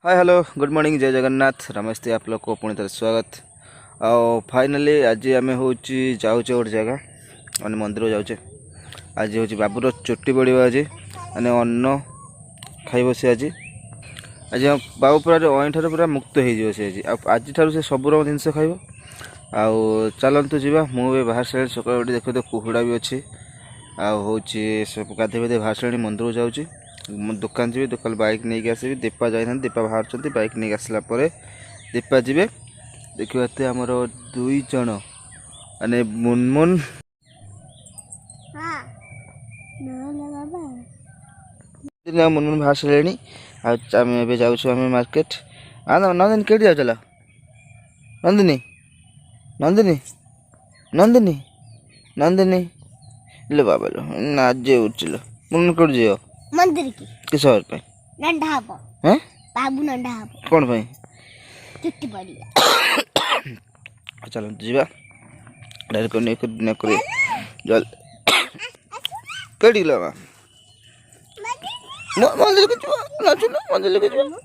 Hi hello good morning जय जगन्नाथ नमस्ते आप लोग को पुणी थर स्वागत। फाइनाली आज आम हूँ जाऊे गोटे जगह मैंने मंदिर जाऊे। आज हूँ बाबूर चोटी पड़ा आज मैंने अन्न खाइब सी आज बाबू पूरा अईठार पूरा मुक्त हो आज से सब जिनस खाइब। आउ चलतु जा मुझे बाहर सारे सकाल देख तो कुहुड़ा भी अच्छी हूँ सब गाधे बाधे बाहर सारे मंदिर जाऊँगी दुकान जी दुकान बाइक नहीं आसबि दीपा जाना दीपा बाहर बाइक नहीं आसला दीपा जी देखते आमर दुई जन माने मुनमुन मुनमुन बाहर सारे आम जाऊँ मार्केट। नंदिनी कटी जाऊ चल नंदिनी नंदिनी नंदिनी नंदिनी लो बाबा लो आज उठल मुनमुन कट जाओ मंदिर की किस और पे नंढा हबो हैं बाबू नंढा हबो कौन पे चुट्टी पड़ी चलो जीवा डायरेक्ट ने करे जल कड़ी लगा मंदिर के जीवा नाचो ना मंदिर के जीवा।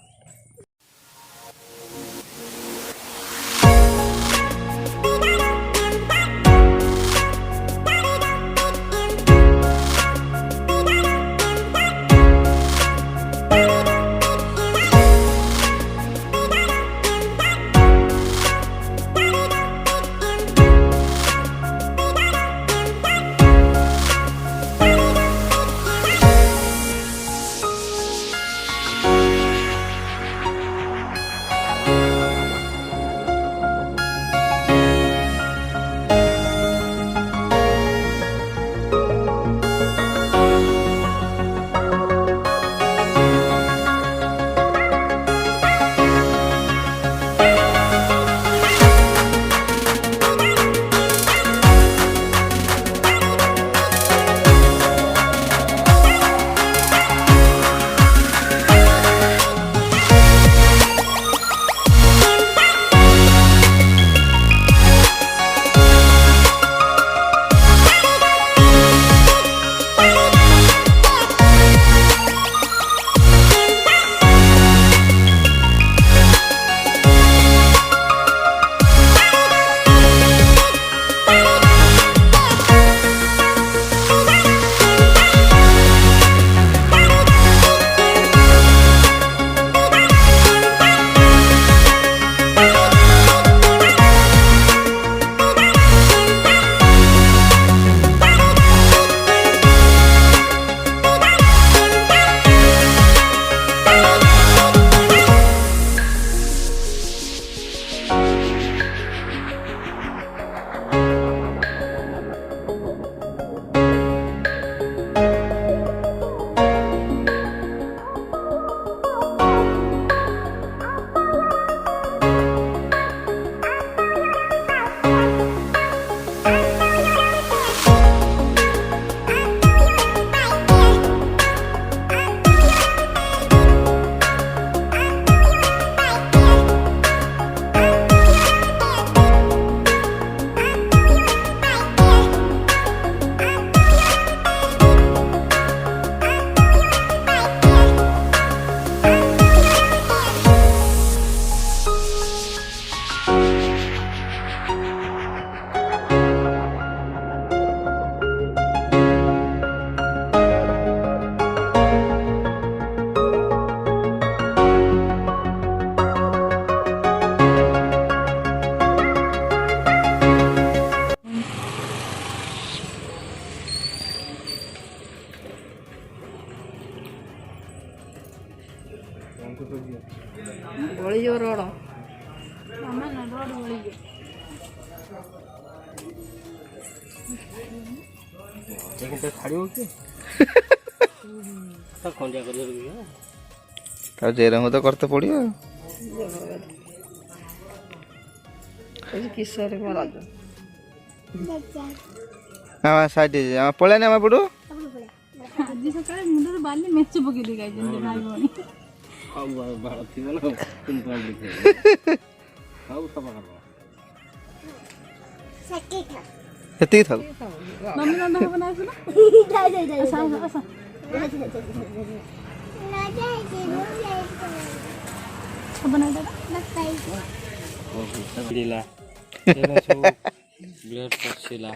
बड़ी जो रोड मामा ना रोड बड़ी जो लेकिन तो खड़ी हो के तो कौन जा कर रही तो जे रहो तो करते पड़ियो ऐसे किस्सा रे महाराज हां साइड हम पळे ना पडू आज सकाळे मुंडर बाली मेच पके दे गाय जन भाई भणी अब बाहर थी ना तुम तो लिखे हाउ सब कर सके था हेती था मम्मी नंदा हो बनाए सुना जाए जाए ऐसा ऐसा ना जाए बना दे ପିଡ଼ିଲା ଏଇଟା ସବୁ ବ୍ଲେଡ୍ ପଶିଲା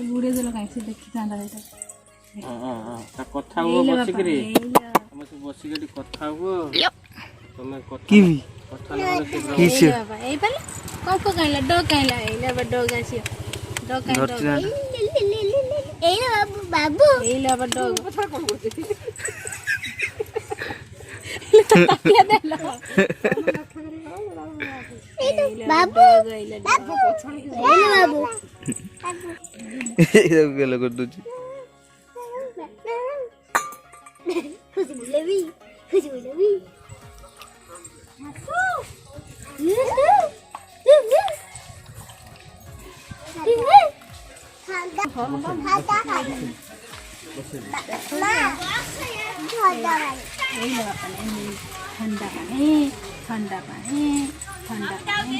बुड़े देल कहीं से देखी था କଥା ହୁଅ ବସିକିରି ତମେ ସବୁ ବସିକି ଏଠି କଥା ହୁଅ ତମେ କଥା কি କଥା ନହେଲେ ସେ কিছে এই পালে কক কাইলা ডগ কাইলা এইলা বা ডগ আসি ডগ কাইলা ধরছি না এই না বাবু বাবু এইলা বা ডগ বাবু এই না বাবু এরকম গেল করে দিচ্ছি খুশি বলবি ठंडा पानी ठंडा पानी ठंडा पानी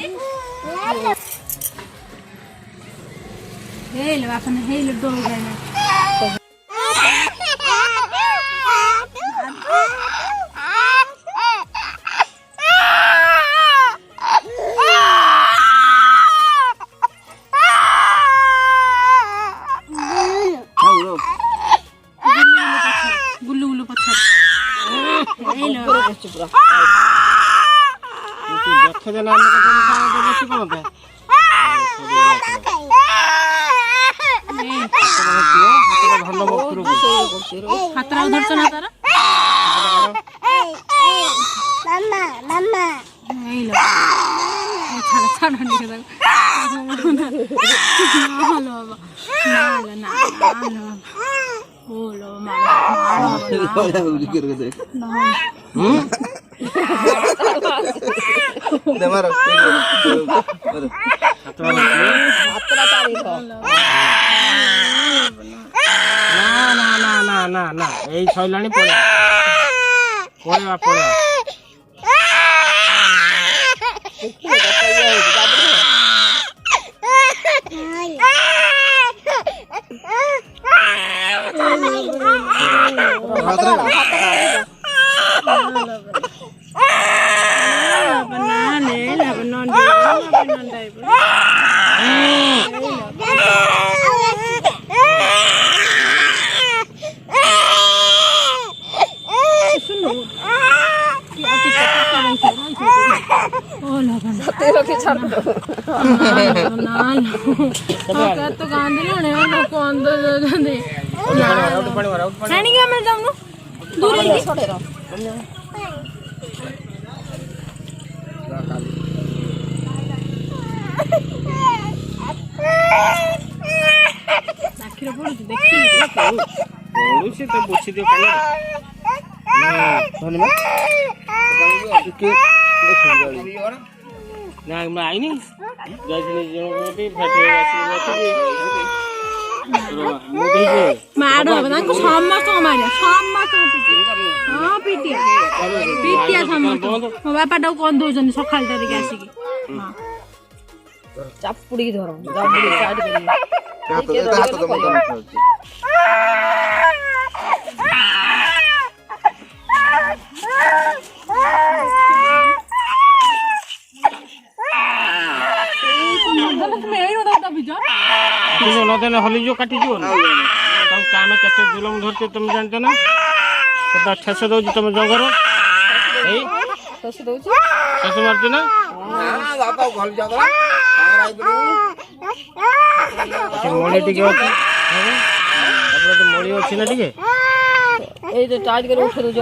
हेलो अपन हेलो डोल गए गुल्लू गुल्लू पत्थर हेलो ଦେଖ ଦେଲା ଆମ କଥା ବସି କ'ଣ ଭଲ ବକ୍ତୃକୁ हाथ धरछ ना तारा मामा मामा हेलो छाड़ छाड़ निके दाও हेलो बाबा ना ना बोलो मामा দেমার ନା ନା ନା ନା ନା ଏଇ ସଇଲାଣି ପଳେଇବା ପଳେଇବା तो गांधी लोक अंदर दूर ଆଖିରେ ପଡୁଛି ଦେଖିଲି ପଡୁଛି ତ ବସି ଦିଅ କାଲି ଧନ୍ୟବାଦ ନା ମୁଁ ଆଇନି ଯାଇଥିଲି ଜଣକୁ ଫାଟି ଆସିଲି ମୁଁ ଦେଇଛି ମାଡ଼ ହବ ତାଙ୍କୁ ସମସ୍ତଙ୍କୁ ମାରିବା ସମସ୍ତଙ୍କୁ ହଁ ପିଟିଆ ସମସ୍ତଙ୍କୁ ମୋ ବାପାଟାକୁ କଣ ଦଉଛନ୍ତି ସକାଳ ଧରିକି ଆସିକି ଚାପୁଡ଼ିକି ଧର ଚାପୁଡ଼ିକି ଚାଡ଼ି ନଦେଲେ ହଲିଯିବ କାଟିଯିବ ନା ତାକୁ କାନ କେତେ ଜୁଲମ ଧରିଛ ତମେ ଜାଣିଛ ନା ସେଟା ଠେସ ଦଉଛି ତମ ଜଙ୍ଗର ଏଇ ଶେଷ ଦଉଛି ଠେସ ମାରୁଛି ନା ମଳି ଟିକେ ଅଛି ତାପରେ ମଳି ଅଛି ନା ଟିକେ ଏଇ ତ ଚାର୍ଜ କରି ଉଠେଇ ଦଉଛି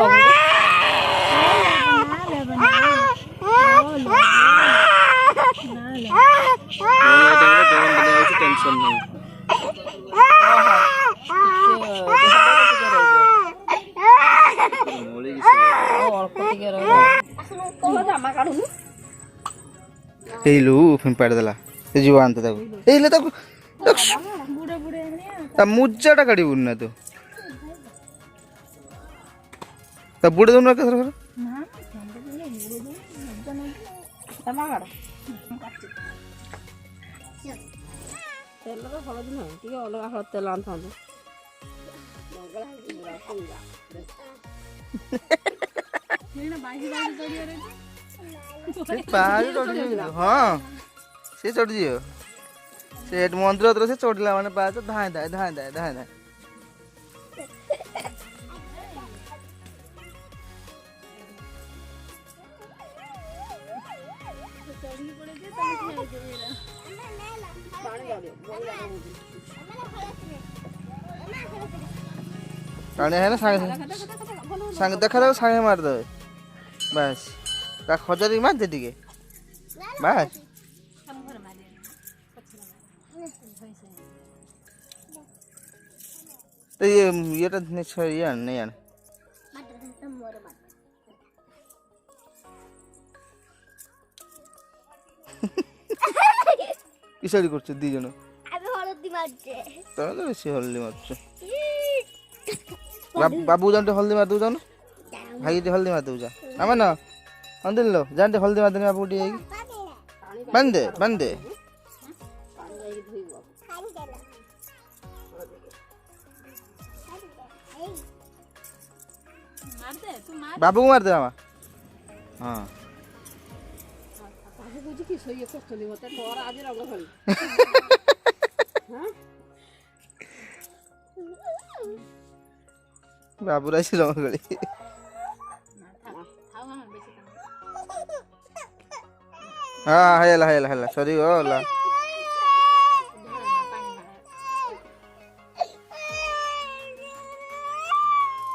টেনশন নাই ଅଳ୍ପ ଟିକେ ରହିବ ଜାମା କାଢୁନୁ ହେଇଲୁ ଫିମ୍ପାଡ଼ି ଦେଲା ସେ ଯିବ ଆନ୍ତେ ତାକୁ ହେଇଲେ ତାକୁ ତା ମୁଜାଟା କାଢ଼ିବୁନି ନା ତୁ ତା ବୁଡ଼େ ଦେଉନୁ ଏକାଥର ଘର ଜାମା କାଢ ତେଲରେ ହଳଦୀ ନାହିଁ ଟିକେ ଅଲଗା ହଳଦୀ ତେଲ ଆଣିଥାନ୍ତୁ ପାହାଡ଼ ଚଢ଼ିଯିବ ହଁ ସେ ଚଢ଼ିଯିବ ସେ ମନ୍ଦିର ଭିତରେ ସେ ଚଢ଼ିଲା ମାନେ ପାହାଚ ଧାଇଁ ଧାଇଁ ଧାଇଁ ଧାଇଁ ଧାଇଁ ଧାଇଁ ପାଣି ହେଲେ ସାଙ୍ଗେ ସାଙ୍ଗେ ଦେଖାଯାଉ ସାଙ୍ଗେ ମାରିଦେବେ ବାସ୍ ତା ଖଜରିକି ମାରିଦେ ଟିକେ ବାସ୍ ଇଏଟା ଇଏ ଆଣ ନେଇ ଆଣ କିସାରି କରୁଛ ଦି ଜଣ ଆମେ ହଳଦୀ ମାରୁଛେ ତମେ ତ ବେଶୀ ହଳଦୀ ମାରୁଛ ବାବୁ ଜାଣି ହଳଦୀ ମାରି ଦଉଛ ନା ଭାଇ ଟିକେ ହଳଦୀ ମାରି ଦଉଛ ଆମେ ନା ଅନ୍ଦିଲ ଜାଣି ହଳଦୀ ମାରି ଦେନି ବାବୁ ଟିକେ ଯାଇକି ବାନ୍ଧେ ବାନ୍ଧେ ବାବୁକୁ ମାରିଦେ ମାମା ହଁ କହୁଛି କି ଇଏ କରୁଛନ୍ତି ମତେ ତୋର ଆଜି ରଙ୍ଗ ଖେଳି ବାବୁର ଆସି ରଙ୍ଗ ଖେଳି ହଁ ହେଲା ହେଲା ହେଲା ସରିଗଲା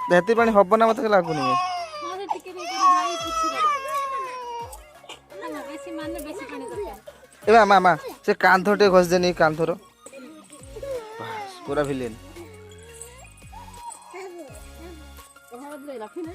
ହେତି ପାଣି ହବ ନା ମତେ ଲାଗୁନି ଏ ମା ସେ କାନ୍ଥ ଟିକେ ଘଷିଦେନି କାନ୍ଥର ପୁରା ଭିଲେନ ହଳଦୀ ରଖିନେ